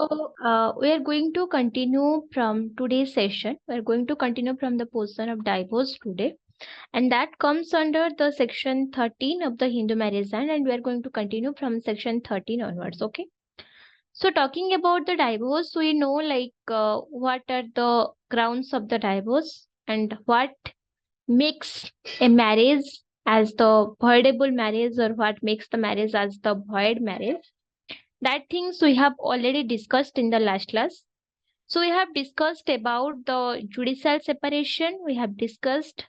We are going to continue from today's session. We are going to continue from the portion of divorce today, and that comes under the section 13 of the Hindu Marriage Act, and we are going to continue from section 13 onwards. Okay. So, talking about the divorce, we know what are the grounds of the divorce and what makes a marriage as the voidable marriage, or what makes the marriage as the void marriage. That things we have already discussed in the last class. So we have discussed about the judicial separation. We have discussed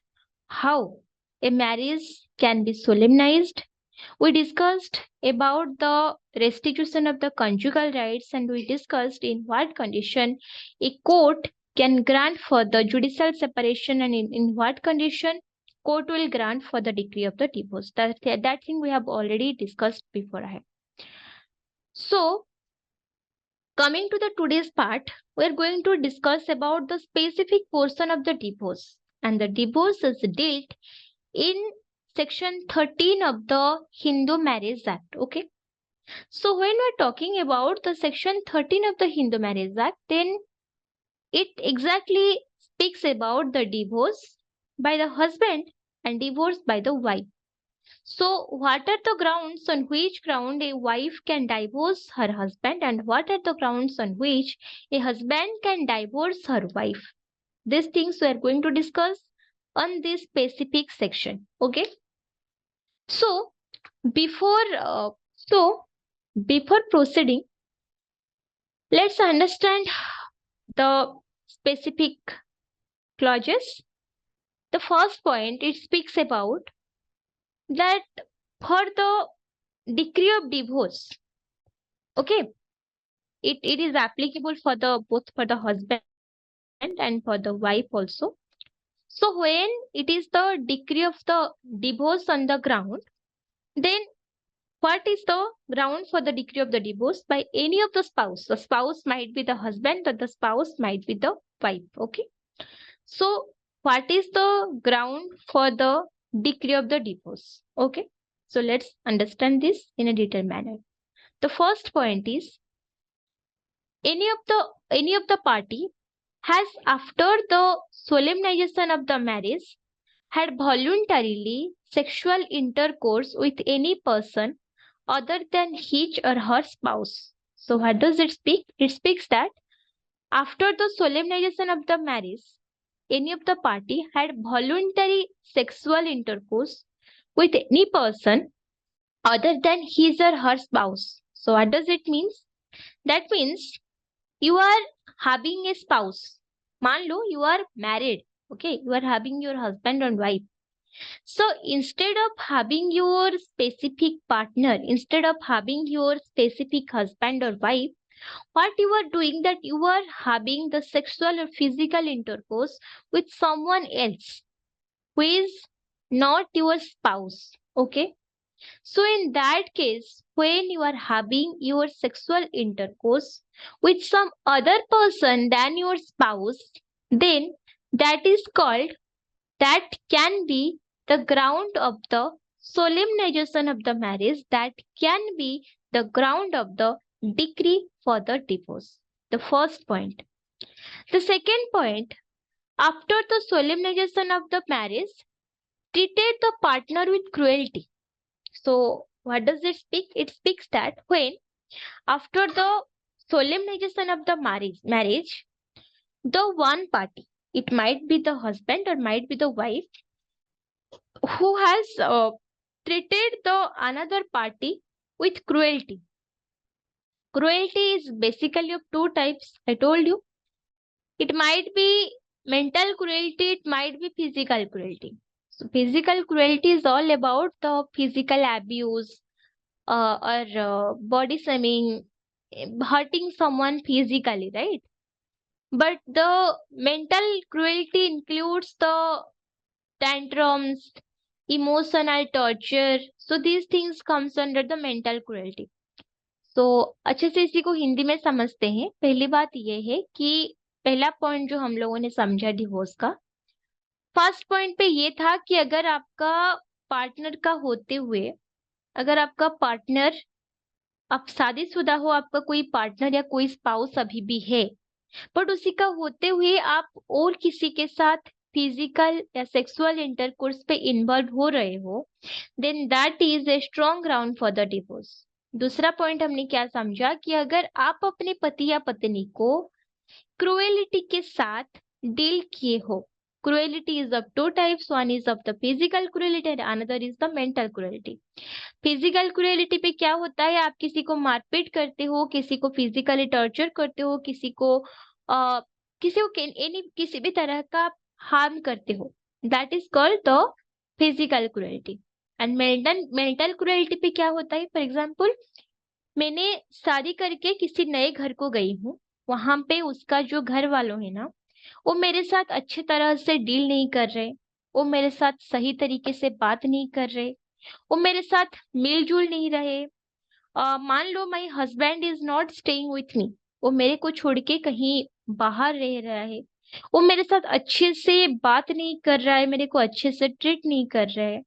how a marriage can be solemnized. We discussed about the restitution of the conjugal rights, and we discussed in what condition a court can grant for the judicial separation, and in what condition court will grant for the decree of the divorce. That thing we have already discussed beforehand. So coming to the today's part, we are going to discuss about the specific portion of the divorce, and the divorce is dealt in section 13 of the Hindu Marriage Act. Okay, so when we're talking about the section 13 of the Hindu Marriage Act, then it exactly speaks about the divorce by the husband and divorce by the wife. So, what are the grounds on which ground a wife can divorce her husband, and what are the grounds on which a husband can divorce her wife? These things we are going to discuss on this specific section. Okay. So, before uh, so before proceeding, let's understand the specific clauses. The first point, it speaks about that for the decree of divorce. Okay, it is applicable for the both for the husband and for the wife also. So when it is the decree of the divorce on the ground, then what is the ground for the decree of the divorce by any of the spouse? The spouse might be the husband, or the spouse might be the wife. Okay, so what is the ground for the decree of the divorce? Okay, so let's understand this in a detailed manner. The first point is any of the party has, after the solemnization of the marriage, had voluntarily sexual intercourse with any person other than his or her spouse. So what does it speak? It speaks that after the solemnization of the marriage, any of the party had voluntary sexual intercourse with any person other than his or her spouse. So what does it mean? That means you are having a spouse. मान लो you are married. Okay, you are having your husband and wife. So instead of having your specific partner, instead of having your specific husband or wife, what you are doing, that you are having the sexual or physical intercourse with someone else who is not your spouse. Okay, so in that case, when you are having your sexual intercourse with some other person than your spouse, then that is called, that can be the ground of the solemnization of the marriage, that can be the ground of the decree for the divorce. The first point. The second point, after the solemnization of the marriage, treated the partner with cruelty. So, what does it speak? It speaks that when, after the solemnization of the marriage, the one party, it might be the husband or might be the wife, who has treated the another party with cruelty. Cruelty is basically of two types. I told you. It might be mental cruelty, it might be physical cruelty. So, physical cruelty is all about the physical abuse, or body shaming, hurting someone physically, right? But the mental cruelty includes the tantrums, emotional torture. So these things comes under the mental cruelty. So अच्छे से इसी को हिंदी में समझते हैं. पहली बात ये है कि पहला पॉइंट जो हम लोगों ने समझा डिवोर्स का, फर्स्ट पॉइंट पे ये था कि अगर आपका पार्टनर का होते हुए, अगर आपका पार्टनर आप शादीशुदा हो, आपका कोई पार्टनर या कोई स्पाउस अभी भी है, बट उसी का होते हुए आप और किसी के साथ फिजिकल या सेक्सुअल इंटरकोर्स पे इन्वॉल्व हो रहे हो, then that is a strong ground for the divorce. दूसरा पॉइंट हमने क्या समझा कि अगर आप अपने पति या पत्नी को क्रुएलिटी के साथ डील किए हो, cruelty is of two types, one is of the physical cruelty and another is the mental cruelty. Physical cruelty पे क्या होता है, आप किसी को मारपीट करते हो, किसी को फिजिकली टॉर्चर करते हो, किसी को किसी भी तरह का हार्म करते हो, that is called the physical cruelty. And mental cruelty पे क्या होता है, फॉर एग्जाम्पल मैंने शादी करके किसी नए घर को गई हूँ, वहां पे उसका जो घर वालों है ना, वो मेरे साथ अच्छे तरह से डील नहीं कर रहे, वो मेरे साथ सही तरीके से बात नहीं कर रहे, वो मेरे साथ मिलजुल नहीं रहे। मान लो my husband is not staying with me, वो मेरे को छोड़ के कहीं बाहर रह रहा है, वो मेरे साथ अच्छे से बात नहीं कर रहा है, मेरे को अच्छे से ट्रीट नहीं कर रहा है।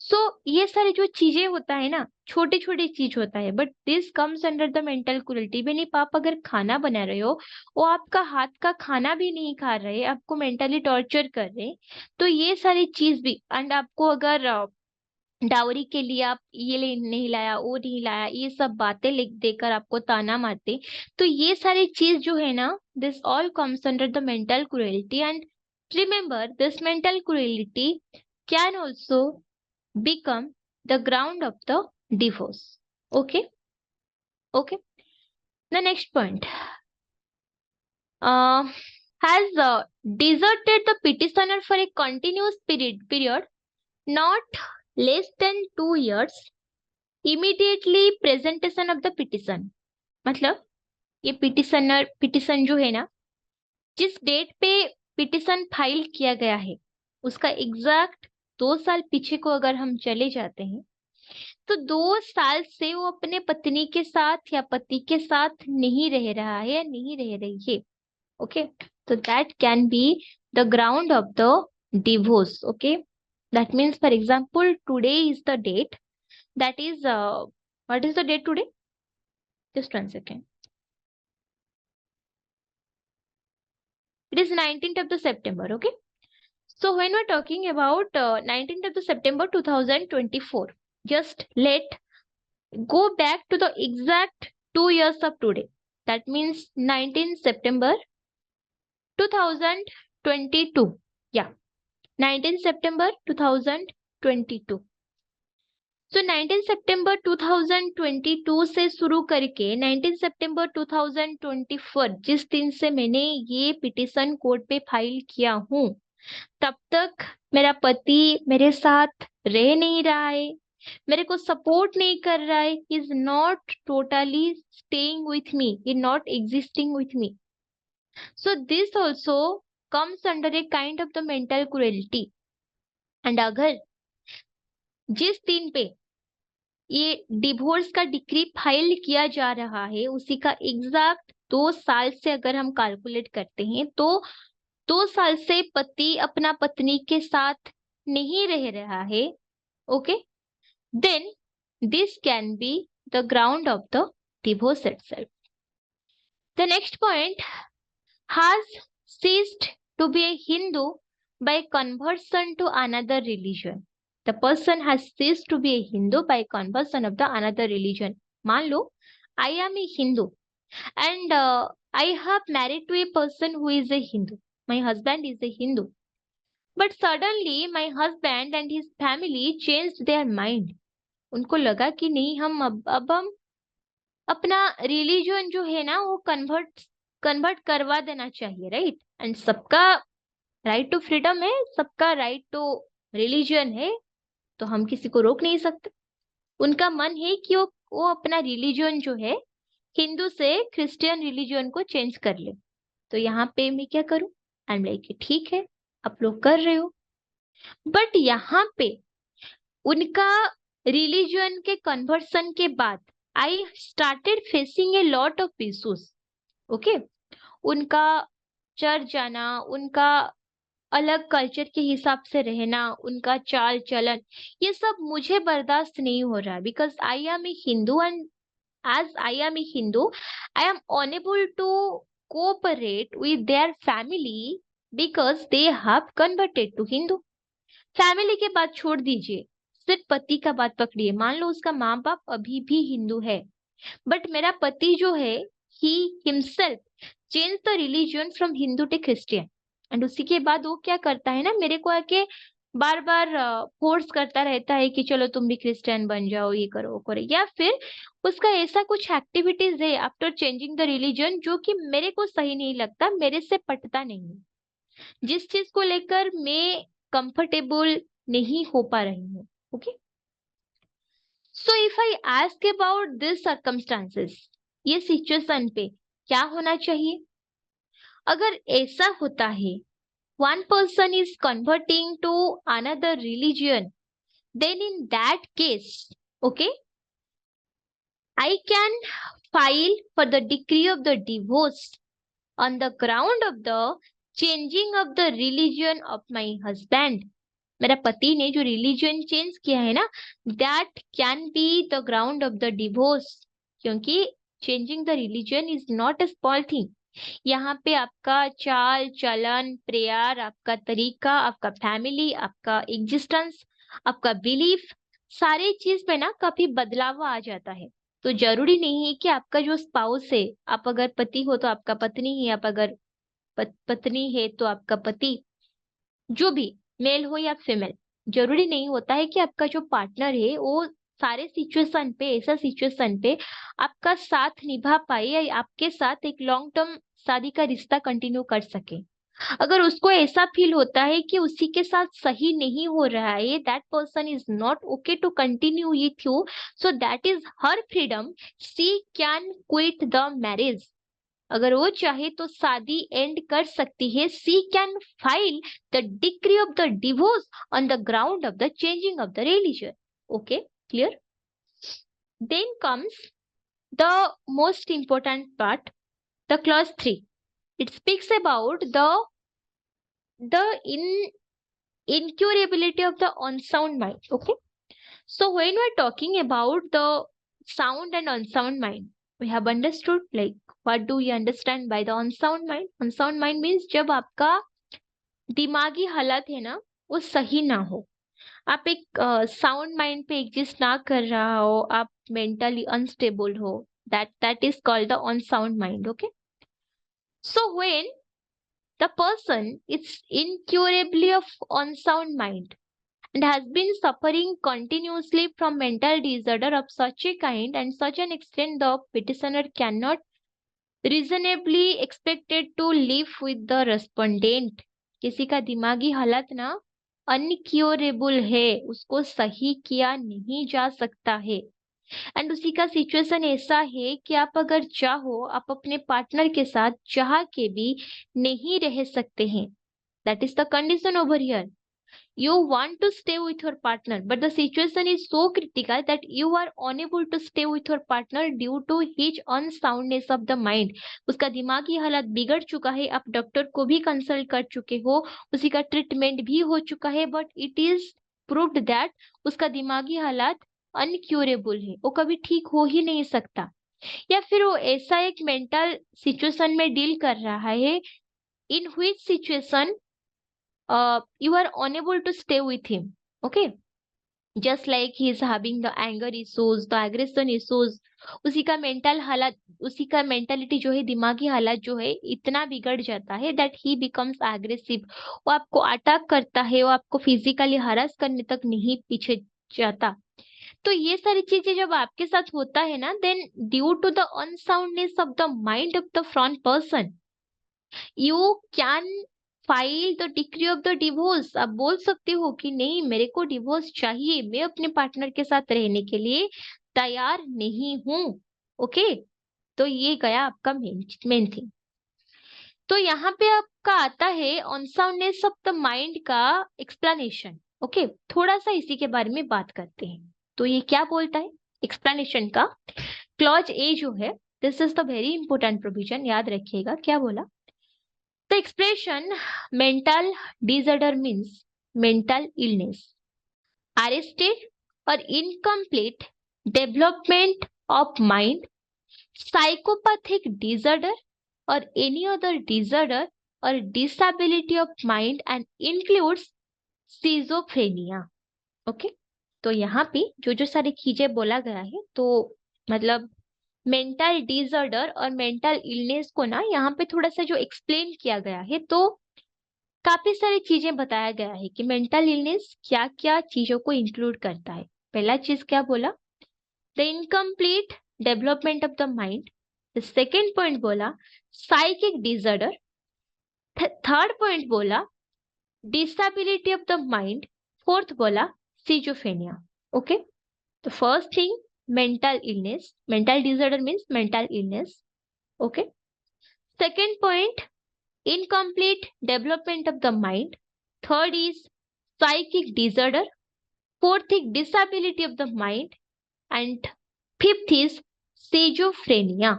सो ये सारी जो चीजें होता है ना, छोटी छोटी चीज होता है, but this comes under the mental cruelty. भी नहीं, आप अगर खाना बना रहे हो, वो आपका हाथ का खाना भी नहीं खा रहे, आपको मेंटली टॉर्चर कर रहे, तो ये सारी चीज भी। एंड आपको अगर डाउरी के लिए आप ये नहीं लाया, वो नहीं लाया, ये सब बातें लिख देकर आपको ताना मारते, तो ये सारी चीज जो है ना, this all comes under the mental cruelty. And remember this mental cruelty can also become the ground of the divorce. Okay. Okay. The next point, has deserted the petitioner for a continuous period not less than 2 years immediately presentation of the petition। मतलब ये petition जो है ना, जिस date पे petition file किया गया है, उसका एग्जैक्ट 2 साल पीछे को अगर हम चले जाते हैं, तो 2 साल से वो अपने पत्नी के साथ या पति के साथ नहीं रह रहा है या नहीं रह रही है। ओके, तो that can be the ground of the divorce. Okay, that means for example today is the date, that is what is the date today, just 1 second, it is 19th of the September. Okay, so when we're talking about 19th of the September 2024, just let go back to the exact 2 years of today. That means 19 September 2022. Yeah, 19 September 2022. So 19 September 2022 से शुरू करके 19 September 2024, जिस दिन से मैंने ये petition court पे file किया हूँ, तब तक मेरा पति मेरे साथ रह नहीं रहा है, मेरे को सपोर्ट नहीं कर रहा है, is not totally staying with me, is not existing with me. So this also comes under a kind of the mental cruelty. And अगर जिस दिन पे ये डिवोर्स का डिक्री फाइल किया जा रहा है, उसी का एग्जैक्ट 2 साल से अगर हम कैलकुलेट करते हैं, तो 2 साल से पति अपना पत्नी के साथ नहीं रह रहा है। Okay, then this can be the ground of the divorce itself. The next point, has ceased to be a Hindu by conversion to another religion. The person has ceased to be a Hindu by conversion of the another religion. मान लो I am a Hindu and I have married to a person who is a Hindu. My husband is a Hindu. But suddenly my husband and his family changed their mind. उनको लगा कि नहीं, हम अब हम अपना religion जो है ना वो कन्वर्ट करवा देना चाहिए, राइट। एंड सबका राइट टू फ्रीडम है, सबका राइट टू रिलीजन है, तो हम किसी को रोक नहीं सकते। उनका मन है कि वो अपना रिलीजन जो है हिंदू से क्रिश्चियन रिलीजन को चेंज कर ले। तो यहाँ पे मैं क्या करूं, आई एम लाइक ठीक है आप लोग कर रहे हो, बट यहाँ पे उनका रिलीजन के कन्वर्सन के बाद I started facing a lot of issues. Okay, उनका चर्च जाना, उनका अलग कल्चर के हिसाब से रहना, उनका चाल चलन, ये सब मुझे बर्दाश्त नहीं हो रहा, because I am a Hindu and as I am a Hindu, I am unable to cooperate with their family because they have converted to Hindu. Family के बात छोड़ दीजिए, सिर्फ पति का बात पकड़िए। मान लो उसका माँ बाप अभी भी हिंदू है, बट मेरा पति जो है ही himself change the religion from Hindu to Christian, and उसी के बाद वो क्या करता है ना, मेरे को आके बार बार फोर्स करता रहता है कि चलो तुम भी क्रिश्चियन बन जाओ, ये करो वो करो, या फिर उसका ऐसा कुछ एक्टिविटीज है आफ्टर चेंजिंग द रिलीजन जो कि मेरे को सही नहीं लगता, मेरे से पटता नहीं है, जिस चीज को लेकर मैं कंफर्टेबल नहीं हो पा रही हूँ। Okay, so if I ask about this circumstances, ये सिचुएशन पे क्या होना चाहिए? अगर ऐसा होता है, one person is converting to another religion, then in that case, okay, I can file for the decree of the divorce on the ground of the changing of the religion of my husband. मेरा पति ने जो religion change किया है ना, that can be the ground of the divorce, क्योंकि changing the religion is not a small thing. यहाँ पे आपका चाल चलन, प्रेयर, आपका तरीका, आपका फैमिली, आपका एग्जिस्टेंस, आपका बिलीफ, सारे चीज पे ना काफी बदलाव आ जाता है। तो जरूरी नहीं है कि आपका जो स्पाउस है, आप अगर पति हो तो आपका पत्नी है, आप अगर पत्नी है तो आपका पति, जो भी मेल हो या फीमेल, जरूरी नहीं होता है कि आपका जो पार्टनर है वो सारे सिचुएशन पे, ऐसा सिचुएशन पे आपका साथ निभा पाए या आपके साथ एक लॉन्ग टर्म शादी का रिश्ता कंटिन्यू कर सके। अगर उसको ऐसा फील होता है कि उसी के साथ सही नहीं हो रहा है, that person is not okay to continue with you, so that is her freedom, she can quit the marriage. अगर वो चाहे तो शादी एंड कर सकती है, she can file the decree of the divorce on the ground of the changing of the religion. Okay, clear? Then comes the most important part, the clause 3. It speaks about the incurability of the unsound mind. Okay, so when we're talking about the sound and unsound mind, we have understood, like, what do we understand by the unsound mind? Unsound mind means जब आपका दिमागी हालत है ना वो सही ना हो, आप एक साउंड माइंड पे एग्जिस्ट ना कर रहा हो, आप मेंटली अनस्टेबल हो, that is called the unsound mind. Okay, so when the person is incurably of unsound mind and has been suffering continuously from mental disorder of such a kind and such an extent, the petitioner cannot reasonably expected to live with the respondent. किसी का दिमागी हालत ना अनक्योरेबल है, उसको सही किया नहीं जा सकता है, एंड उसी का सिचुएशन ऐसा है कि आप अगर चाहो आप अपने पार्टनर के साथ चाह के भी नहीं रह सकते हैं। That is the condition over here. You want to stay with your partner, but the situation is so critical that you are unable to stay with your partner due to his unsoundness of the mind. उसका दिमागी हालत बिगड़ चुका है, आप doctor को भी consult कर चुके हो, उसी का ट्रीटमेंट भी हो चुका है, but it is proved that उसका दिमागी हालत अनक्यूरेबल है, वो कभी ठीक हो ही नहीं सकता। या फिर वो ऐसा एक मेंटल सिचुएशन में डील कर रहा है in which situation you are unable to stay with him. Okay, just like he is having the anger issues, the aggression issues, उसी का मेंटल हालत, उसी का मेंटालिटी जो है, दिमागी हालत जो है इतना बिगड़ जाता है दैट ही बिकम्स एग्रेसिव। वो आपको अटैक करता है, वो आपको फिजिकली हरास करने तक नहीं पीछे जाता। तो ये सारी चीजें जब आपके साथ होता है ना, then due to the unsoundness of the mind of the front person, you can file the decree of the divorce. आप बोल सकते हो कि नहीं, मेरे को डिवोर्स चाहिए, मैं अपने पार्टनर के साथ रहने के लिए तैयार नहीं हूं। ओके, तो ये गया आपका मेन थिंग। तो यहाँ पे आपका आता है अनसाउंडनेस ऑफ द माइंड का एक्सप्लेनेशन। ओके, थोड़ा सा इसी के बारे में बात करते हैं। तो ये क्या बोलता है एक्सप्लेनेशन का? क्लॉज ए जो है, this is the very important provision, याद रखिएगा क्या बोला। The expression mental disorder means mental illness, arrested or incomplete development of mind, psychopathic disorder or any other disorder or disability of mind and includes schizophrenia. Okay, तो यहाँ पे जो जो सारी चीजें बोला गया है, तो मतलब मेंटल डिसऑर्डर और मेंटल इलनेस को ना यहाँ पे थोड़ा सा जो एक्सप्लेन किया गया है, तो काफी सारी चीजें बताया गया है कि मेंटल इलनेस क्या क्या चीजों को इंक्लूड करता है। पहला चीज क्या बोला, the incomplete development of the mind. The second point बोला साइकिक डिसऑर्डर। थर्ड पॉइंट बोला disability of the mind. Fourth बोला सिजोफेनिया। ओके, तो first thing mental illness, mental disorder means mental illness. Okay, second point incomplete development of the mind. Third is psychic disorder. Fourth is disability of the mind, and fifth is schizophrenia.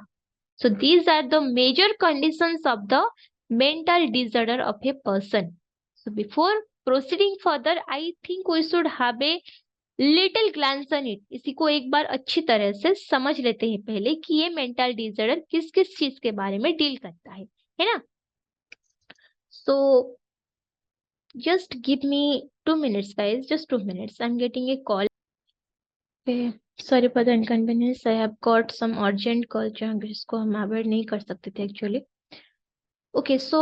So these are the major conditions of the mental disorder of a person. So before proceeding further, I think we should have a little glance on it. इसी को एक बार अच्छी तरह से समझ लेते हैं पहले कि ये मेंटल डिसऑर्डर किस किस चीज के बारे में डील करता है ना। So just give me 2 minutes guys, just 2 minutes, I'm getting a call. Okay, sorry for the inconvenience, I have got some urgent call जिसको हम अवॉइड नहीं कर सकते थे actually. Okay, so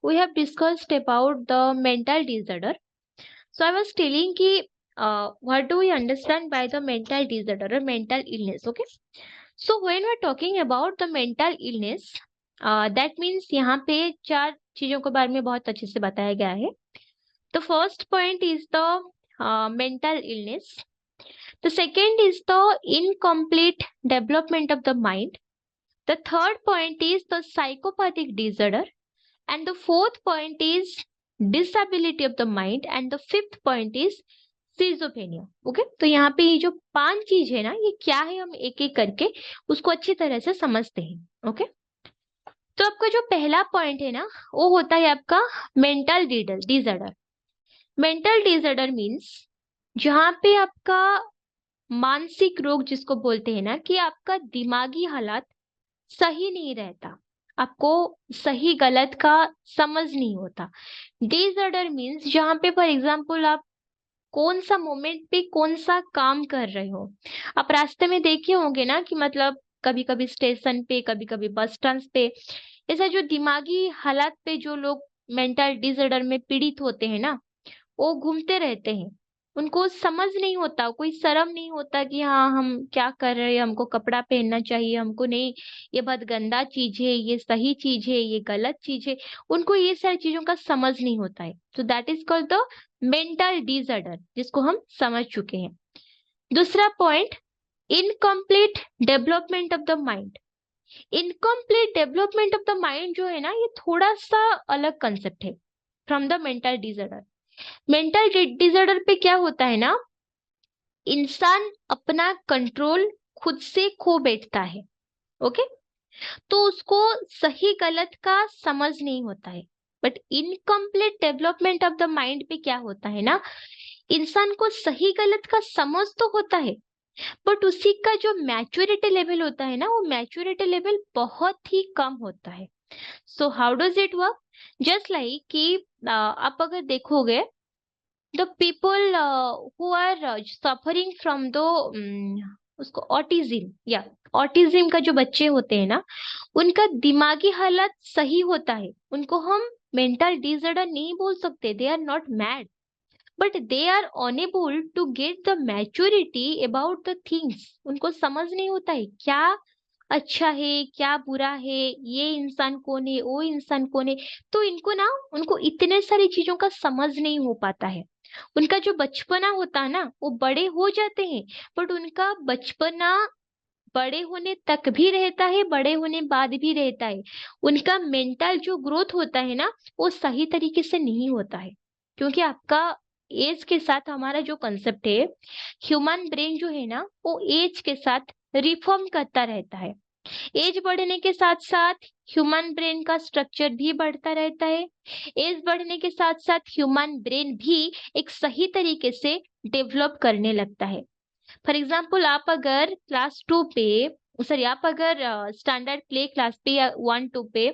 we have discussed about the mental disorder. So I was telling कि what do we understand by the mental disorder or mental illness? Okay, so when we're talking about the mental illness, that means यहाँ पे 4 चीजों के बारे में बहुत अच्छे से बताया गया है। The first point is the mental illness. The second is the incomplete development of the mind. The third point is the psychopathic disorder, and the fourth point is disability of the mind, and the fifth point is schizophrenia. Okay, तो यहाँ पे ये जो 5 चीज है ना, ये क्या है हम एक एक करके उसको अच्छी तरह से समझते हैं। ओके, तो आपका जो पहला पॉइंट है ना, वो होता है आपका mental disorder. Mental disorder means जहाँ पे आपका मानसिक रोग जिसको बोलते हैं ना, कि आपका दिमागी हालात सही नहीं रहता, आपको सही गलत का समझ नहीं होता। डिसऑर्डर मीन्स जहाँ पे फॉर एग्जाम्पल आप कौन सा मोमेंट पे कौन सा काम कर रहे हो। आप रास्ते में देखे होंगे ना कि मतलब कभी कभी स्टेशन पे, कभी कभी बस स्टैंड पे, ऐसा जो दिमागी हालात पे जो लोग मेंटल डिसऑर्डर में पीड़ित होते हैं ना, वो घूमते रहते हैं। उनको समझ नहीं होता, कोई शर्म नहीं होता कि हाँ हम क्या कर रहे हैं, हमको कपड़ा पहनना चाहिए, हमको नहीं, ये बहुत गंदा चीज है, ये सही चीज है, ये गलत चीज है। उनको ये सारी चीजों का समझ नहीं होता है। तो that is called the mental disorder, जिसको हम समझ चुके हैं। दूसरा point incomplete development of the mind. Incomplete development of the mind जो है ना, ये थोड़ा सा अलग कंसेप्ट है from the mental disorder. Mental disorder पे क्या होता है ना, इंसान अपना कंट्रोल खुद से खो बैठता है। ओके, तो उसको सही गलत का समझ नहीं होता है। But incomplete development of the mind पे क्या होता है ना, इंसान को सही गलत का समझ तो होता है, बट उसी का जो मैच्योरिटी लेवल होता है ना, वो मैच्योरिटी लेवल बहुत ही कम होता है। So how does it work, just like कि आप अगर देखोगे the people who are suffering from the उसको ऑटिज्म या ऑटिज्म का जो बच्चे होते हैं ना, उनका दिमागी हालत सही होता है, उनको हम मेंटल डिसऑर्डर नहीं बोल सकते। They are not mad, but they are unable to get the maturity about the things. उनको समझ नहीं होता है क्या अच्छा है क्या बुरा है, ये इंसान कौन है, वो इंसान कौन है। तो इनको ना, उनको इतने सारी चीजों का समझ नहीं हो पाता है। उनका जो बचपना होता है ना, वो बड़े हो जाते हैं, बट उनका बचपना बड़े होने तक भी रहता है, बड़े होने बाद भी रहता है। उनका मेंटल जो ग्रोथ होता है ना, वो सही तरीके से नहीं होता है, क्योंकि आपका एज के साथ हमारा जो कंसेप्ट है, ह्यूमन ब्रेन जो है ना, वो एज के साथ रिफॉर्म करता रहता है। एज बढ़ने के साथ साथ ह्यूमन ब्रेन का स्ट्रक्चर भी बढ़ता रहता है। एज बढ़ने के साथ साथ ह्यूमन ब्रेन भी एक सही तरीके से डेवलप करने लगता है। फॉर एग्जाम्पल आप अगर क्लास 2 पे, सॉरी आप अगर स्टैंडर्ड प्ले क्लास पे या 1-2 पे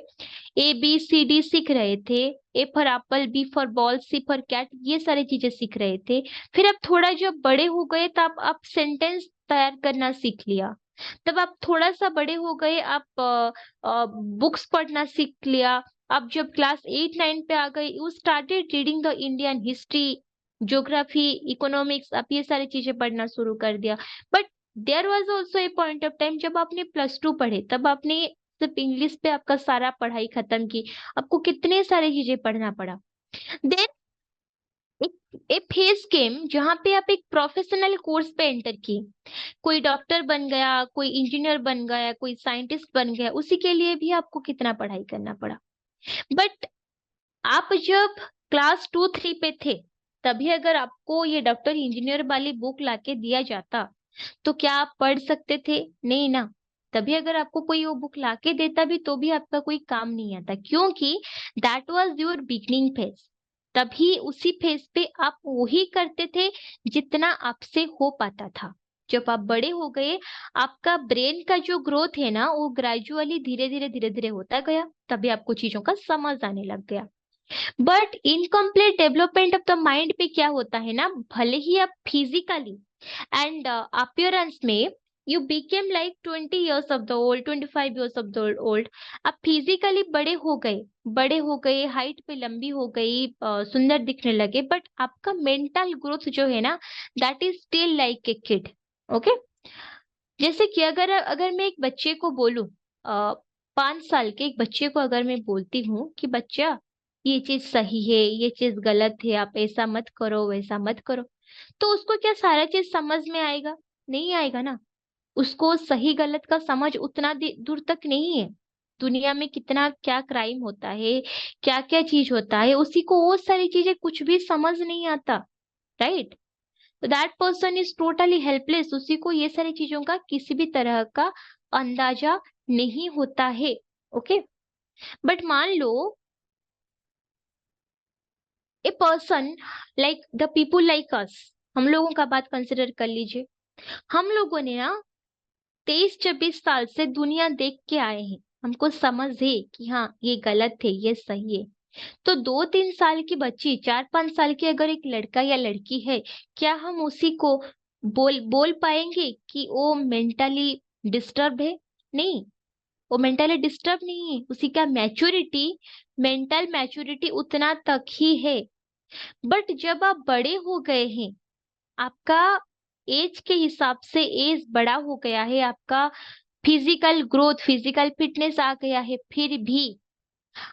ABCD सीख रहे थे, A for apple, B for ball, C for cat, ये सारी चीजें सीख रहे थे। फिर अब थोड़ा जब बड़े हो गए तब आप सेंटेंस तैयार करना सीख लिया। तब आप थोड़ा सा बड़े हो गए, आप बुक्स पढ़ना सीख लिया। अब जब क्लास 8-9 पे आ गए, you started reading the Indian history, geography, economics, आप ये सारी चीजें पढ़ना शुरू कर दिया। But there was also a point of time जब आपने +2 पढ़े, तब आपने सिर्फ इंग्लिश पे आपका सारा पढ़ाई खत्म की, आपको कितने सारी चीजें पढ़ना पड़ा। देन एक फेज केम जहां पे आप एक प्रोफेशनल कोर्स पे एंटर किए, कोई डॉक्टर बन गया, कोई इंजीनियर बन गया, कोई साइंटिस्ट बन गया, उसी के लिए भी आपको कितना पढ़ाई करना पड़ा। बट आप जब क्लास 2-3 पे थे, तभी अगर आपको ये डॉक्टर इंजीनियर वाली बुक लाके दिया जाता, तो क्या आप पढ़ सकते थे? नहीं ना। तभी अगर आपको कोई वो बुक लाके देता भी, तो भी आपका कोई काम नहीं आता, क्योंकि that was your beginning phase. तभी उसी फेज पे आप वही करते थे जितना आपसे हो पाता था। जब आप बड़े हो गए, आपका ब्रेन का जो ग्रोथ है ना, वो ग्रेजुअली धीरे धीरे होता गया, तभी आपको चीजों का समझ आने लग गया। But incomplete development of the mind पे क्या होता है ना, भले ही आप फिजिकली एंड appearance में you became like 20 years of the old, 25 years of the old, आप फिजिकली बड़े हो गए, हाइट पे लंबी हो गई, सुंदर दिखने लगे, बट आपका मेंटल ग्रोथ जो है ना, that is still like a kid. Okay. जैसे कि अगर अगर मैं एक बच्चे को बोलूं, 5 साल के एक बच्चे को अगर मैं बोलती हूँ कि बच्चा, ये चीज सही है, ये चीज गलत है, आप ऐसा मत करो, वैसा मत करो, तो उसको क्या सारा चीज समझ में आएगा? नहीं आएगा ना। उसको सही गलत का समझ उतना दूर तक नहीं है। दुनिया में कितना क्या क्राइम होता है, क्या क्या चीज होता है, उसी को वो सारी चीजें कुछ भी समझ नहीं आता। राइट। तो that person is totally helpless, उसी को ये सारी चीजों का किसी भी तरह का अंदाजा नहीं होता है। ओके। बट मान लो a person like the people like us, हम लोगों का बात कंसिडर कर लीजिए। हम लोगों ने ना 23-24 साल से दुनिया देख के आए हैं, हमको समझ है कि हाँ ये गलत है, ये सही है। तो 2-3 साल की बच्ची, 4-5 साल की अगर एक लड़का या लड़की है, क्या हम उसी को बोल बोल पाएंगे कि वो मेंटली डिस्टर्ब है? नहीं, वो मेंटली डिस्टर्ब नहीं है, उसी का मैच्योरिटी, मेंटल मैच्योरिटी उतना तक ही है। बट जब आप बड़े हो गए हैं, आपका एज के हिसाब से एज बड़ा हो गया है, आपका फिजिकल ग्रोथ, फिजिकल फिटनेस आ गया है, फिर भी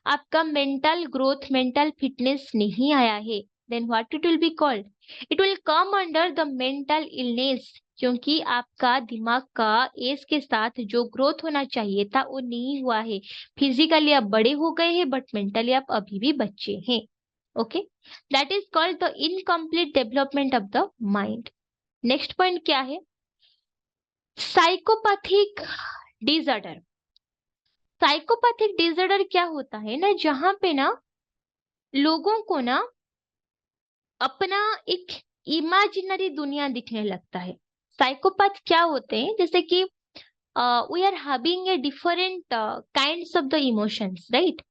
आपका मेंटल ग्रोथ, मेंटल फिटनेस नहीं आया है, then what it will be called? It will come under the mental illness, क्योंकि आपका दिमाग का एज के साथ जो ग्रोथ होना चाहिए था वो नहीं हुआ है। फिजिकली आप बड़े हो गए हैं, बट मेंटली आप अभी भी बच्चे हैं। Okay. That is called the incomplete development of the mind. Next point क्या है? Psychopathic disorder. साइकोपैथिक डिसऑर्डर क्या होता है ना, जहां पे ना लोगों को ना अपना एक इमेजिनरी दुनिया दिखने लगता है। साइकोपैथ क्या होते हैं? जैसे कि we are having a different kinds of the emotions, right?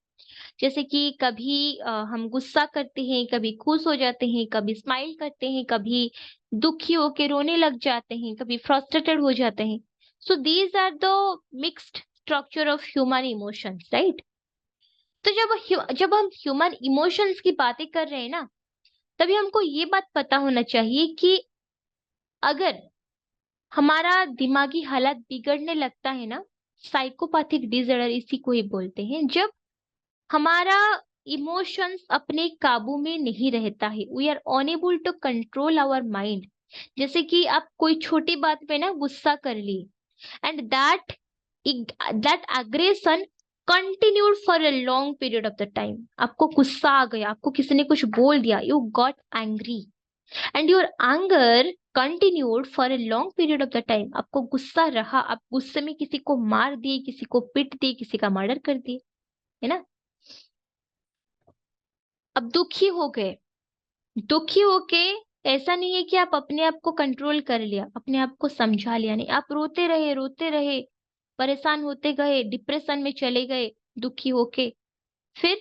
जैसे कि कभी हम गुस्सा करते हैं, कभी खुश हो जाते हैं, कभी स्माइल करते हैं, कभी दुखी होके रोने लग जाते हैं, कभी फ्रस्ट्रेटेड हो जाते हैं। So these are the mixed structure of human emotions, right? तो जब हम ह्यूमन इमोशंस की बातें कर रहे हैं ना, तभी हमको ये बात पता होना चाहिए कि अगर हमारा दिमागी हालत बिगड़ने लगता है ना, साइकोपैथिक डिसऑर्डर इसी को ही बोलते हैं, जब हमारा इमोशंस अपने काबू में नहीं रहता है, we are unable to control our mind. जैसे कि आप कोई छोटी बात पे ना गुस्सा कर लिए, and that aggression continued for a long period of the time. आपको गुस्सा आ गया, आपको किसी ने कुछ बोल दिया, you got angry, and your anger continued for a long period of the time. आपको गुस्सा रहा, आप गुस्से में किसी को मार दिए, किसी को पीट दिए, किसी का मर्डर कर दिए, है ना? अब दुखी हो गए, दुखी होके ऐसा नहीं है कि आप अपने आप को कंट्रोल कर लिया, अपने आप को समझा लिया, नहीं, आप रोते रहे, परेशान होते गए, डिप्रेशन में चले गए, दुखी होके, फिर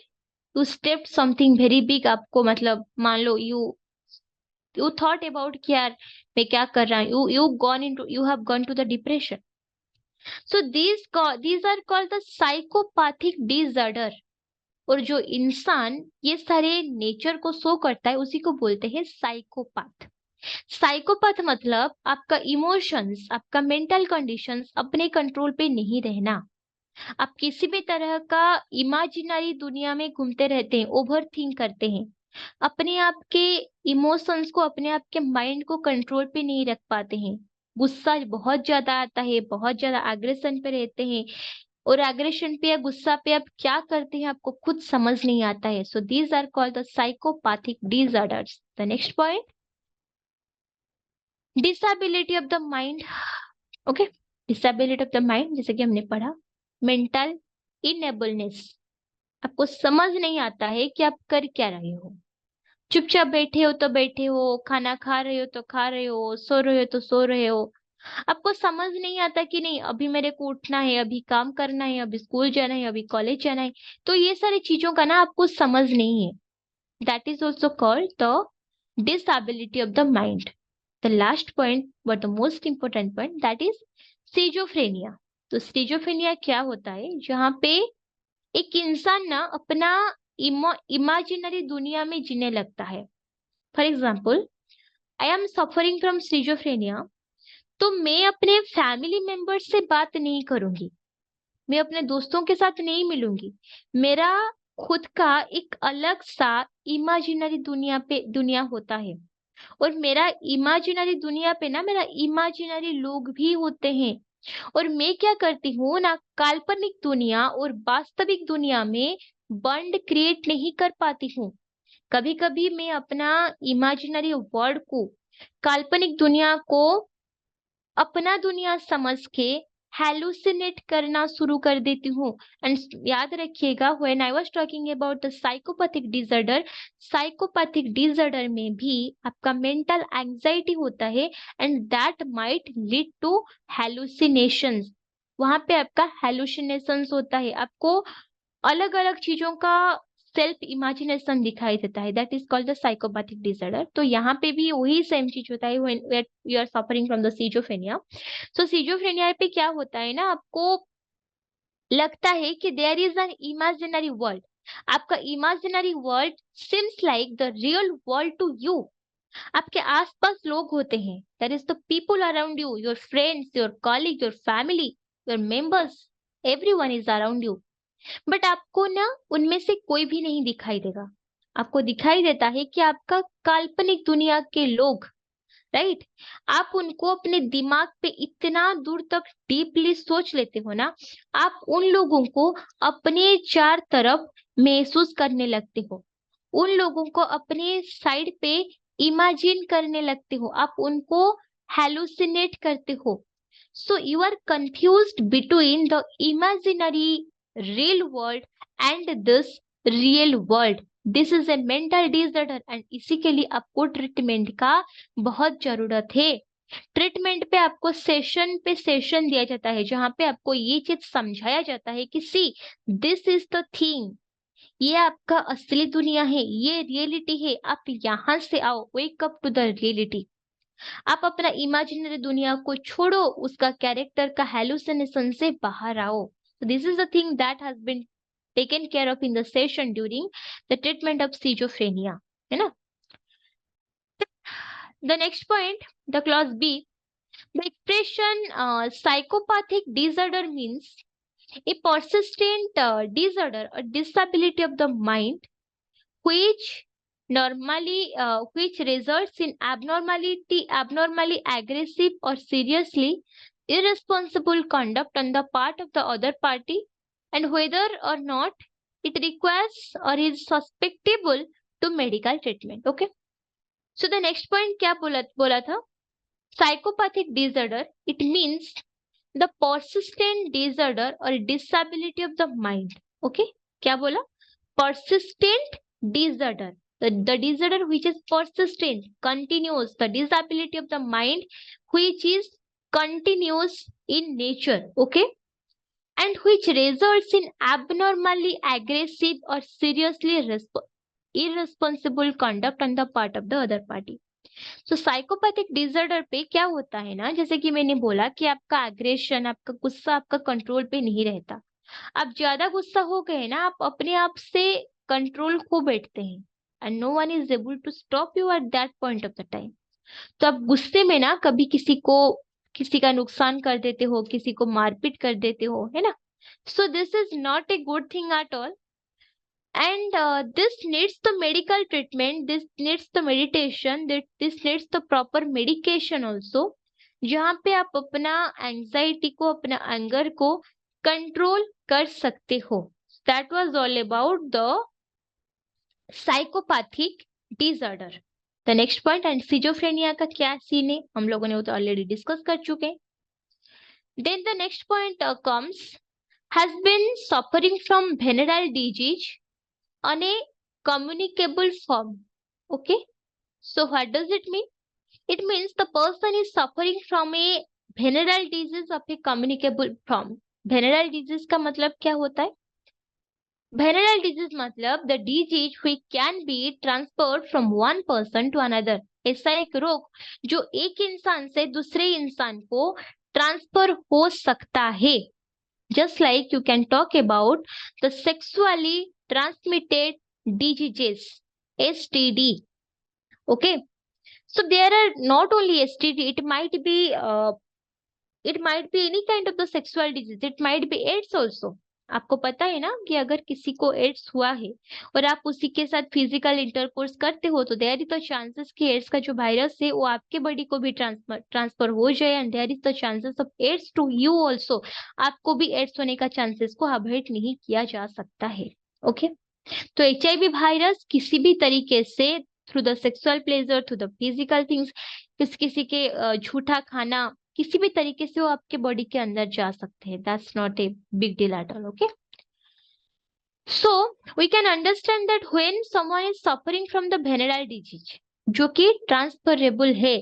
you step something very big, आपको मतलब मान लो यू थॉट अबाउट कि यार मैं क्या कर रहा हूँ, you have gone to the depression. So these are called the psychopathic disorder. और जो इंसान ये सारे नेचर को शो करता है उसी को बोलते हैं साइकोपैथ. साइकोपैथ मतलब आपका इमोशंस, आपका मेंटल कंडीशंस अपने कंट्रोल पे नहीं रहना. आप किसी भी तरह का इमेजिनरी दुनिया में घूमते रहते हैं, ओवर थिंक करते हैं, अपने आप के इमोशंस को, अपने आप के माइंड को कंट्रोल पे नहीं रख पाते हैं. गुस्सा बहुत ज्यादा आता है, बहुत ज्यादा एग्रेशन पे रहते हैं, और एग्रेशन पे या गुस्सा पे आप क्या करते हैं आपको खुद समझ नहीं आता है. So these are called the psychopathic disorders. The next point, disability of the mind. Okay, disability of the mind जैसे कि हमने पढ़ा, मेंटल इनेबलनेस. आपको समझ नहीं आता है कि आप कर क्या रहे हो. चुपचाप बैठे हो तो बैठे हो, खाना खा रहे हो तो खा रहे हो, सो रहे हो तो सो रहे हो. आपको समझ नहीं आता कि नहीं अभी मेरे को उठना है, अभी काम करना है, अभी स्कूल जाना है, अभी कॉलेज जाना है. तो ये सारी चीजों का ना आपको समझ नहीं है. That is also called the disability of the mind. The last point, but the most important point, that is schizophrenia. तो schizophrenia क्या होता है, जहाँ पे एक इंसान ना अपना इमेजिनरी दुनिया में जीने लगता है. For example, I am suffering from schizophrenia. तो मैं अपने फैमिली मेंबर से बात नहीं करूंगी, मैं अपने दोस्तों के साथ नहीं मिलूंगी. मेरा खुद का एक अलग सा इमेजिनरी दुनिया होता है. और मेरा इमेजिनरी दुनिया पे ना मेरा इमेजिनरी लोग भी होते हैं. और मैं क्या करती हूँ ना, काल्पनिक दुनिया और वास्तविक दुनिया में बॉन्ड क्रिएट नहीं कर पाती हूँ. कभी कभी मैं अपना इमेजिनरी वर्ल्ड को, काल्पनिक दुनिया को अपना दुनिया समझ के हेलुसिनेट करना शुरू कर देती हूँ. एंड याद रखिएगा, when I was talking about the psychopathic disorder, psychopathic disorder में भी आपका मेंटल एंजाइटी होता है, and that might lead to hallucinations. वहां पे आपका हेलुसिनेशंस होता है, आपको अलग अलग चीजों का सेल्फ इमेजिनेशन दिखाई देता है. That is called the psychopathic disorder. तो यहाँ पे भी वही सेम चीज होता है when you are suffering from the schizophrenia. So schizophrenia पे क्या होता है ना, आपको लगता है कि there is an imaginary world. आपका imaginary world seems like the real world to you. आपके आसपास लोग होते हैं, that is the people around you, your friends, your colleague, your family, your members, everyone is around you. But आपको ना उनमें से कोई भी नहीं दिखाई देगा. आपको दिखाई देता है कि आपका काल्पनिक दुनिया के लोग, राइट, आप उनको अपने दिमाग पे इतना दूर तक डीपली सोच लेते हो ना, आप उन लोगों को अपने चार तरफ महसूस करने लगते हो, उन लोगों को अपने साइड पे इमेजिन करने लगते हो, आप उनको हेलुसिनेट करते हो. So you are confused between the imaginary real world and this real world. This is a mental disorder and इसी के लिए आपको ट्रीटमेंट का बहुत जरूरत है. ट्रीटमेंट पे आपको सेशन पे सेशन दिया जाता है, जहाँ पे आपको ये चीज समझाया जाता है कि see this is the thing, ये आपका असली दुनिया है, ये रियलिटी है, आप यहाँ से आओ, wake up to the reality. आप अपना इमेजिनरी दुनिया को छोड़ो, उसका कैरेक्टर का हेलुसिनेशन से बाहर आओ. This is the thing that has been taken care of in the session during the treatment of schizophrenia, है ना. The next point, the clause B, the expression psychopathic disorder means a persistent disorder or disability of the mind which which results in abnormally aggressive or seriously irresponsible conduct on the part of the other party, and whether or not it requires or is susceptible to medical treatment. Okay, so the next point क्या बोला था, psychopathic disorder, it means the persistent disorder or disability of the mind. Okay, क्या बोला, persistent disorder, The disorder which is persistent, continuous, the disability of the mind which is continuous in nature, okay, and which results in abnormally aggressive or seriously irresponsible conduct on the part of the other party. तो psychopathic disorder पे क्या होता है ना, जैसे कि मैंने बोला कि आपका एग्रेशन, आपका गुस्सा आपका कंट्रोल पे नहीं रहता। आप ज्यादा गुस्सा हो गए ना, आप अपने आप से कंट्रोल खो बैठते हैं and no one is able to stop you at that point of the time. तो आप गुस्से में ना कभी किसी का नुकसान कर देते हो, किसी को मारपीट कर देते हो, है ना। So this is not a good thing at all, and this needs the medical treatment, this needs the meditation, that this needs the proper medication also, जहाँ पे आप अपना एंजाइटी को, अपना एंगर को कंट्रोल कर सकते हो। That was all about the psychopathic disorder. The next point, and schizophrenia का क्या सीन है, हम लोगों ने वो तो ऑलरेडी डिस्कस कर चुके हैं। Then the next point comes, has been suffering from venereal disease on a communicable form. Okay, so what does it mean? It means the person is suffering from a venereal disease of a communicable form. Venereal disease का मतलब क्या होता है? Venereal disease मतलब the disease which can be transferred from one person to another. ऐसा एक रोग जो एक इंसान से दूसरे इंसान को ट्रांसफर हो सकता है। Just like you can talk about the sexually transmitted diseases, STD. Okay, so there are not only STD, it might be any kind of the sexual disease, it might be AIDS also. आपको पता है ना कि अगर किसी को ads हुआ है और आप उसी के साथ फिजिकल इंटरकोर्स करते हो तो देयर इज द चांसेस कि एड्स का जो वायरस है वो आपके बॉडी को भी ट्रांसफर हो जाए, and there is the chances of AIDS to you also. आपको भी एड्स होने का चांसेस को अवॉइड नहीं किया जा सकता है। ओके, तो HIV वायरस किसी भी तरीके से through the sexual pleasure, through the physical things, किसी के झूठा खाना, किसी भी तरीके से वो आपके बॉडी के अंदर जा सकते हैं। That's not a big deal at all. Okay, so we can understand that when someone is suffering from the venereal disease जो कि ट्रांसफरेबल है,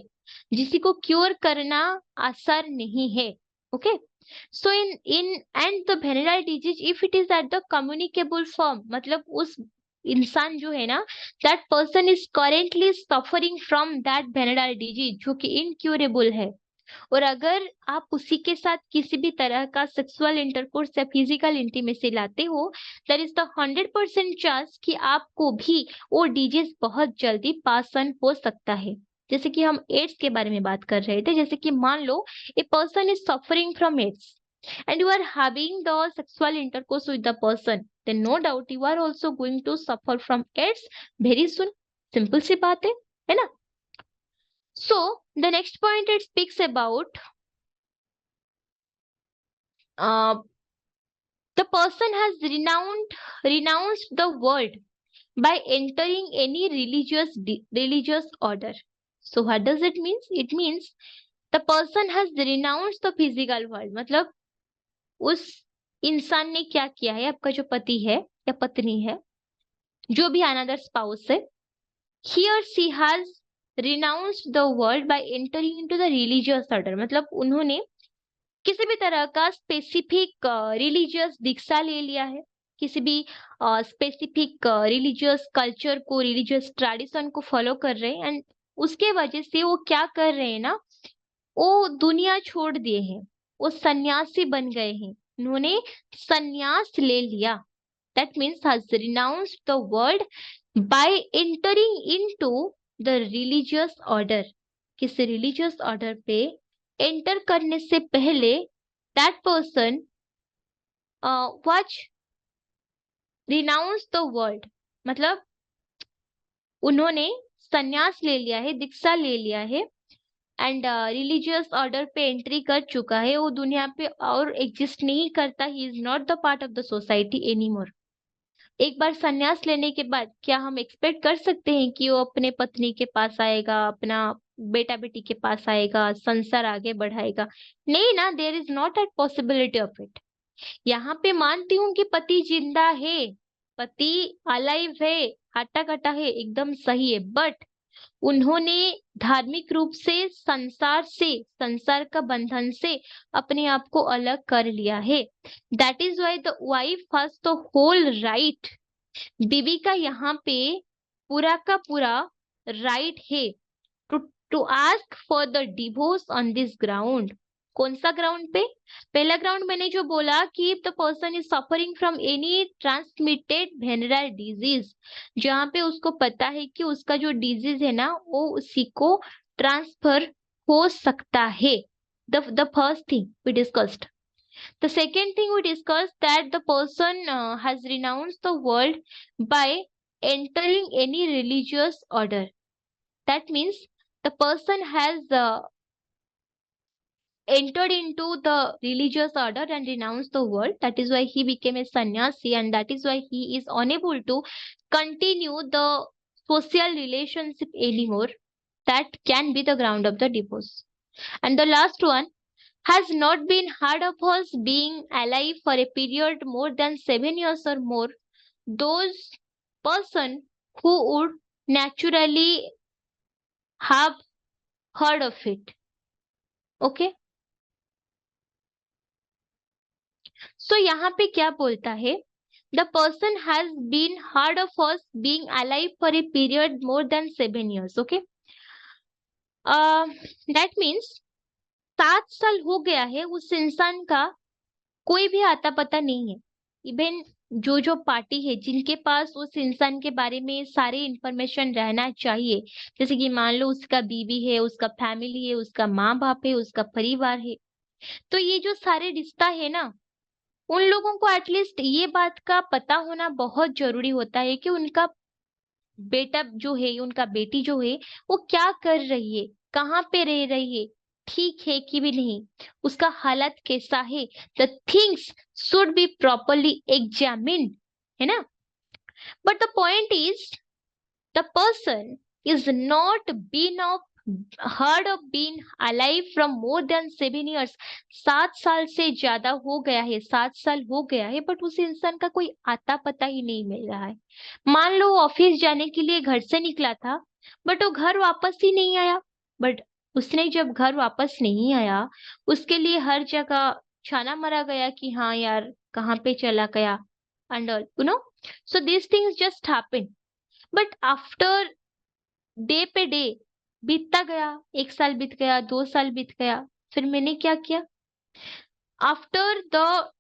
जिसी को क्योर करना आसान नहीं है। Okay, so in end the venereal disease if it is at the communicable form, मतलब उस इंसान जो है ना, that person is currently suffering from that venereal disease जो कि इनक्यूरेबल है, और अगर आप उसी के साथ किसी भी तरह का सेक्सुअल इंटरकोर्स या फिजिकल इंटीमेसी लाते हो, देयर इज द 100% चांस कि आपको भी वो डिजीज बहुत जल्दी पास ऑन हो सकता है। जैसे कि हम एड्स के बारे में बात कर रहे थे, जैसे कि मान लो a person is suffering from AIDS and you are having the sexual intercourse with the person, then no doubt you are also going to suffer from AIDS very soon. Simple सी बात है ना। So the next point it speaks about the person has renounced the world by entering any religious order. So what does it mean? It means the person has renounced the physical world, मतलब उस इंसान ने क्या किया है, आपका जो पति है या पत्नी है, जो भी अनदर स्पाउस है, he or she has renounced the world by entering into the religious order, मतलब उन्होंने किसी भी तरह का स्पेसिफिक रिलीजियस दीक्षा ले लिया है, किसी भी स्पेसिफिक रिलीजियस कल्चर को, रिलीजियस ट्रेडिशन को फॉलो कर रहे हैं, एंड उसके वजह से वो क्या कर रहे हैं ना, वो दुनिया छोड़ दिए हैं, वो सन्यासी बन गए हैं, उन्होंने सन्यास ले लिया। That means has renounced the world by entering into the religious order. किसी रिलीजियस ऑर्डर पे एंटर करने से पहले that person was renounce the world, मतलब उन्होंने सन्यास ले लिया है, दीक्षा ले लिया है, एंड रिलीजियस ऑर्डर पे एंट्री कर चुका है, वो दुनिया पे और एग्जिस्ट नहीं करता, he is not the part of the society anymore. एक बार सन्यास लेने के बाद क्या हम एक्सपेक्ट कर सकते हैं कि वो अपने पत्नी के पास आएगा, अपना बेटा बेटी के पास आएगा, संसार आगे बढ़ाएगा? नहीं ना, there is not that possibility of it. यहाँ पे मानती हूँ कि पति जिंदा है, पति अलाइव है, काटा काटा है, एकदम सही है, बट उन्होंने धार्मिक रूप से संसार का बंधन से अपने आप को अलग कर लिया है. That is why the wife has the whole right. बीवी का यहाँ पे पूरा का पूरा राइट है to to ask for the divorce on this ground. कौन सा ग्राउंड पे? पहला ग्राउंड मैंने जो बोला कि the person is suffering from any transmitted venereal disease, जहाँ पे उसको पता है कि उसका जो डिजीज है ना वो उसी को ट्रांसफर हो सकता है. The first thing we discussed. The second thing we discussed that the person has renounced the world by entering any religious order. That means the person has entered into the religious order and renounced the world. That is why he became a sannyasi, and that is why he is unable to continue the social relationship anymore. That can be the ground of the divorce. And the last one, has not been heard of us being alive for a period more than 7 years or more. Those person who would naturally have heard of it. Okay. So यहाँ पे क्या बोलता है? The person has been heard of us being alive for a period more than 7 years. Okay. That means 7 साल हो गया है उस इंसान का कोई भी आता पता नहीं है. इवन जो पार्टी है जिनके पास उस इंसान के बारे में सारे इंफॉर्मेशन रहना चाहिए, जैसे कि मान लो उसका बीवी है, उसका फैमिली है, उसका माँ बाप है, उसका परिवार है, तो ये जो सारे रिश्ता है ना, उन लोगों को एटलीस्ट ये बात का पता होना बहुत जरूरी होता है कि उनका बेटा जो है, उनका बेटी जो है, वो क्या कर रही है, कहाँ पे रह रही है, ठीक है कि भी नहीं, उसका हालत कैसा है. The things should be properly examined, है ना. But the point is the person is not been of heard of being alive from more than 7 years. 7 साल से ज्यादा हो गया है, 7 साल हो गया है, बट उस इंसान का कोई आता पता ही नहीं मिल रहा है. मान लो वो ऑफिस जाने के लिए घर से निकला था, बट वो घर वापस ही नहीं आया. बट उसने जब घर वापस नहीं आया, उसके लिए हर जगह छाना मारा गया कि हाँ यार कहाँ पे चला गया, and you know. So this things just happen. But after day पे डे बीतता गया, 1 साल बीत गया, 2 साल बीत गया, फिर मैंने क्या किया? आफ्टर द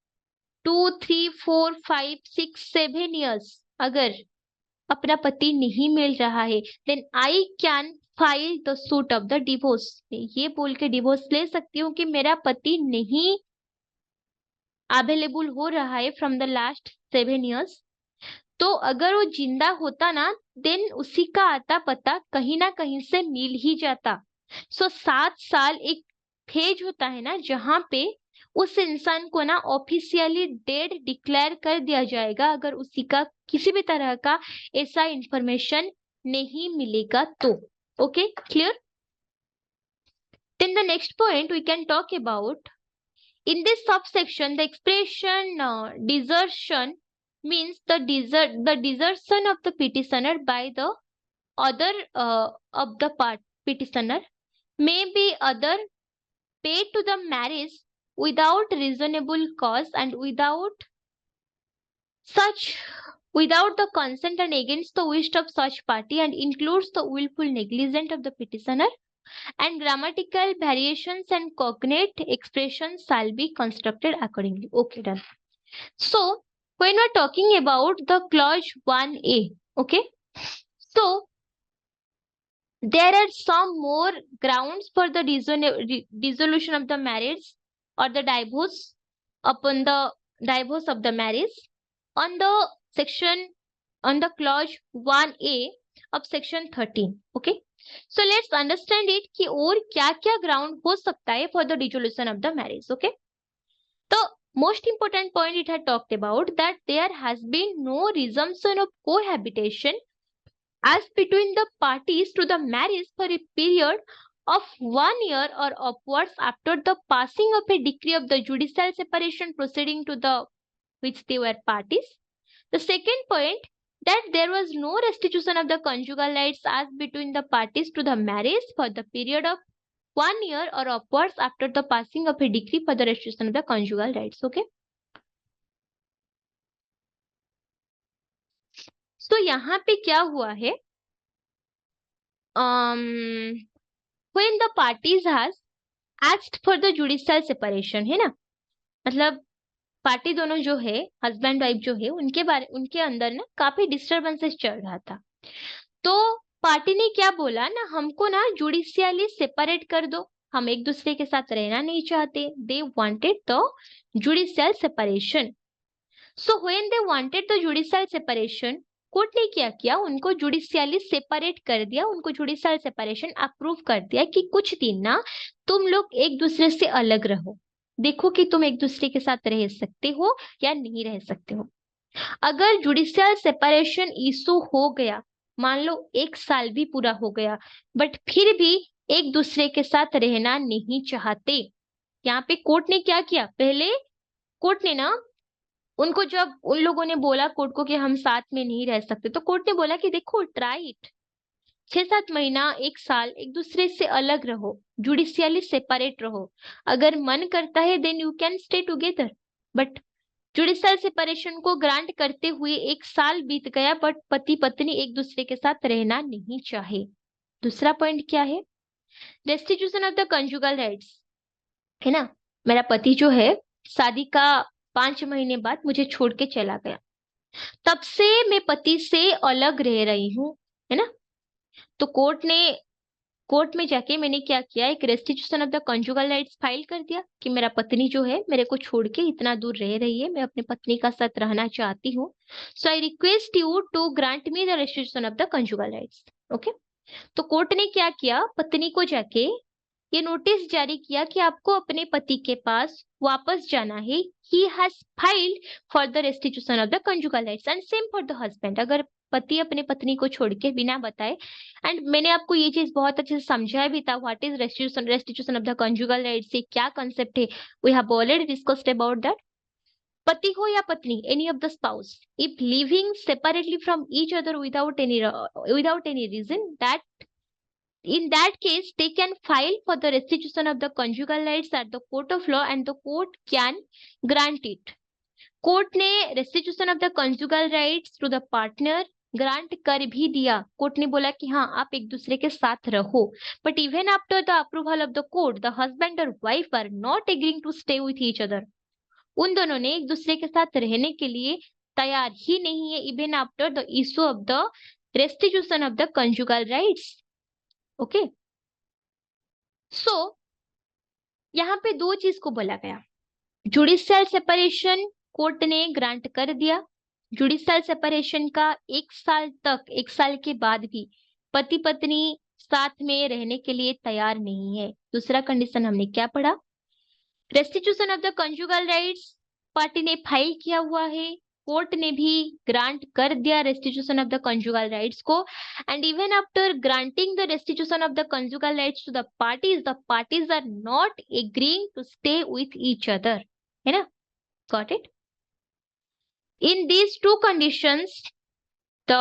2, 3, 4, 5, 6, 7 years अगर अपना पति नहीं मिल रहा है, then I can file the suit of the divorce. ये बोल के डिवोर्स ले सकती हूँ कि मेरा पति नहीं अवेलेबल हो रहा है फ्रॉम द लास्ट 7 years. तो अगर वो जिंदा होता ना, देन उसी का आता पता कहीं ना कहीं से मिल ही जाता. सो 7 साल एक फेज होता है ना जहां पे उस इंसान को ना ऑफिशियली डेड डिक्लेयर कर दिया जाएगा अगर उसी का किसी भी तरह का ऐसा इंफॉर्मेशन नहीं मिलेगा तो. Okay, clear. Then the next point we can talk about in this subsection the expression desertion means the desertion of the petitioner by the other of the petitioner may be other paid to the marriage without reasonable cause and without the consent and against the wish of such party, and includes the willful negligence of the petitioner, and grammatical variations and cognate expressions shall be constructed accordingly. Okay, done. So when we're talking about the clause 1a, okay, so there are some more grounds for the dissolution of the marriage or the divorce upon the divorce of the marriage on the section on the clause 1a of section 13. Okay, so let's understand it कि और क्या क्या ground हो सकता है for the dissolution of the marriage. Okay, the most important point it had talked about that there has been no resumption of cohabitation as between the parties to the marriage for a period of 1 year or upwards after the passing of a decree of the judicial separation proceeding to the which they were parties. The second point, that there was no restitution of the conjugal rights as between the parties to the marriage for the period of 1 year or upwards after the passing of a decree for the restitution of the conjugal rights. Okay. So यहाँ पे क्या हुआ है, when the parties has asked for the judicial separation, है ना, मतलब party दोनों जो है, हस्बैंड वाइफ जो है, उनके अंदर ना काफी डिस्टरबेंसेस चल रहा था। तो पार्टी ने क्या बोला ना, हमको ना जुडिशियली सेपरेट कर दो, हम एक दूसरे के साथ रहना नहीं चाहते। They wanted the judicial separation. So when they wanted the judicial separation, court ने क्या किया, उनको जुडिशियली सेपरेट कर दिया, उनको जुडिशियल सेपरेशन अप्रूव कर दिया कि कुछ दिन ना तुम लोग एक दूसरे से अलग रहो, देखो कि तुम एक दूसरे के साथ रह सकते हो या नहीं रह सकते हो। अगर जुडिशियल सेपरेशन इशू हो गया, मान लो 1 साल भी पूरा हो गया, बट फिर भी एक दूसरे के साथ रहना नहीं चाहते, यहाँ पे कोर्ट ने क्या किया, पहले कोर्ट ने ना उनको, जब उन लोगों ने बोला कोर्ट को कि हम साथ में नहीं रह सकते, तो कोर्ट ने बोला कि देखो ट्राई इट, 6-7 महीना 1 साल एक दूसरे से अलग रहो, जुडिशियली सेपरेट रहो, अगर मन करता है then you can stay together. But judicial separation को ग्रांट करते हुए 1 साल बीत गया, बट पति पत्नी एक दूसरे के साथ रहना नहीं चाहे। दूसरा पॉइंट क्या है, restitution of the conjugal rights, है ना, मेरा पति जो है शादी का 5 महीने बाद मुझे छोड़ के चला गया, तब से मैं पति से अलग रह रही हूँ, है ना। तो कोर्ट में जाके मैंने क्या किया, एक restitution of the conjugal rights file कर दिया कि मेरा पत्नी जो है मेरे को छोड़ के इतना दूर रह रही है, मैं अपने पत्नी का साथ रहना चाहती हूँ। So I request you to grant me the restitution of the conjugal rights. Okay. तो कोर्ट ने क्या किया, पत्नी को जाके ये नोटिस जारी किया कि आपको अपने पति के पास वापस जाना है। He has filed for the restitution of the conjugal rights and same for the husband. अगर पति अपने पत्नी को छोड़ के बिना बताए, एंड मैंने आपको ये चीज बहुत अच्छे से समझाया भी था, what is restitution of the conjugal rights से क्या कंसेप्ट है, we have already discussed about that. पति हो या पत्नी, any of the spouse, if living separately from each other without any reason, that in that case they can file for the restitution of the conjugal rights at the court of law and the court can grant it. Court ने restitution of the conjugal rights to the partner grant कर भी दिया। Court ने बोला कि हाँ आप एक दूसरे के साथ रहो, but even after the approval of the court the husband और wife are not agreeing to stay with each other. उन दोनों ने एक दूसरे के साथ रहने के लिए तैयार ही नहीं है, even after the issue of the restitution of the conjugal rights। Okay. So यहाँ पे दो चीज को बोला गया, जुडिशियल सेपरेशन कोर्ट ने ग्रांट कर दिया, जुडिशियल सेपरेशन का 1 साल तक, 1 साल के बाद भी पति पत्नी साथ में रहने के लिए तैयार नहीं है। दूसरा कंडीशन हमने क्या पढ़ा, restitution of the conjugal rights party ने फाइल किया हुआ है, कोर्ट ने भी ग्रांट कर दिया restitution of the conjugal rights को, and even after granting the restitution of the conjugal rights to the parties are not agreeing to stay with each other, है ना। Got it. In these two conditions the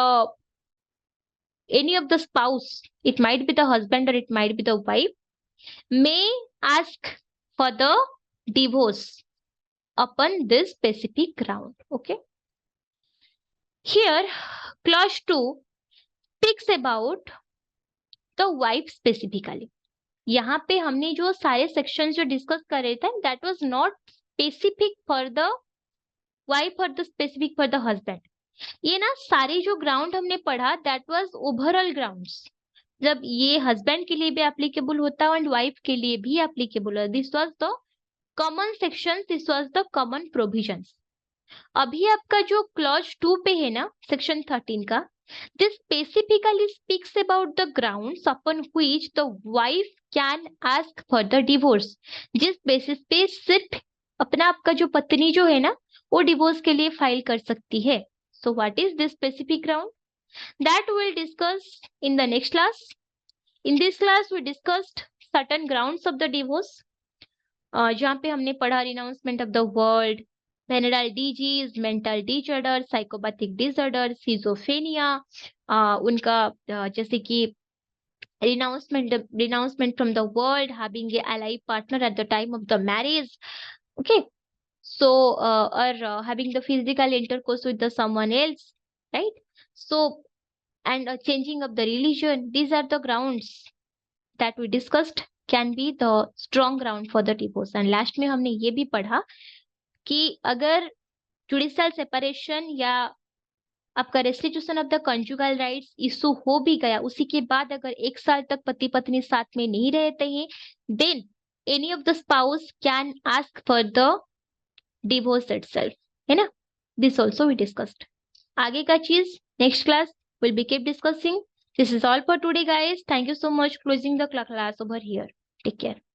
any of the spouse, it might be the husband or it might be the wife, may ask for the divorce upon this specific ground. Okay. Here, clause 2 speaks about the wife specifically. यहाँ पे हमने जो सारे section जो discuss कर रहे थे, that was not specific for the wife or the specific for the husband. ये ना सारे जो ग्राउंड हमने पढ़ा, that was overall grounds. जब ये हस्बैंड के लिए भी एप्लीकेबल होता है एंड वाइफ के लिए भी एप्लीकेबल है, this was the common section, this was the common provisions. अभी आपका जो क्लॉज 2 पे है ना, सेक्शन 13 का, this specifically speaks about the grounds upon which the wife can ask for the divorce, जिस बेसिस पे सिर्फ अपना आपका जो पत्नी जो है ना वो डिवोर्स के लिए फाइल कर सकती है। So what is this specific ground, that we'll discuss in the next class. In this class we discussed certain grounds of the divorce, जहाँ पे हमने पढ़ा renouncement of the world, venereal disease, mental disorder, psychopathic disorder, schizophrenia, उनका जैसे कि renouncement from the world, having a ally partner at the time of the marriage. Okay, so or having the physical intercourse with the someone else, right? So and changing of the religion, these are the grounds that we discussed can be the strong ground for the divorce. And last में हमने ये भी पढ़ा कि अगर judicial separation या आपका restitution of the conjugal rights issue हो भी गया, उसी के बाद अगर 1 साल तक पति पत्नी साथ में नहीं रहते हैं, then any of the spouse can ask for the divorce itself, है ना? This also we discussed. आगे का चीज next class will be keep discussing. This is all for today, guys. Thank you so much. Closing the class over here. Take care.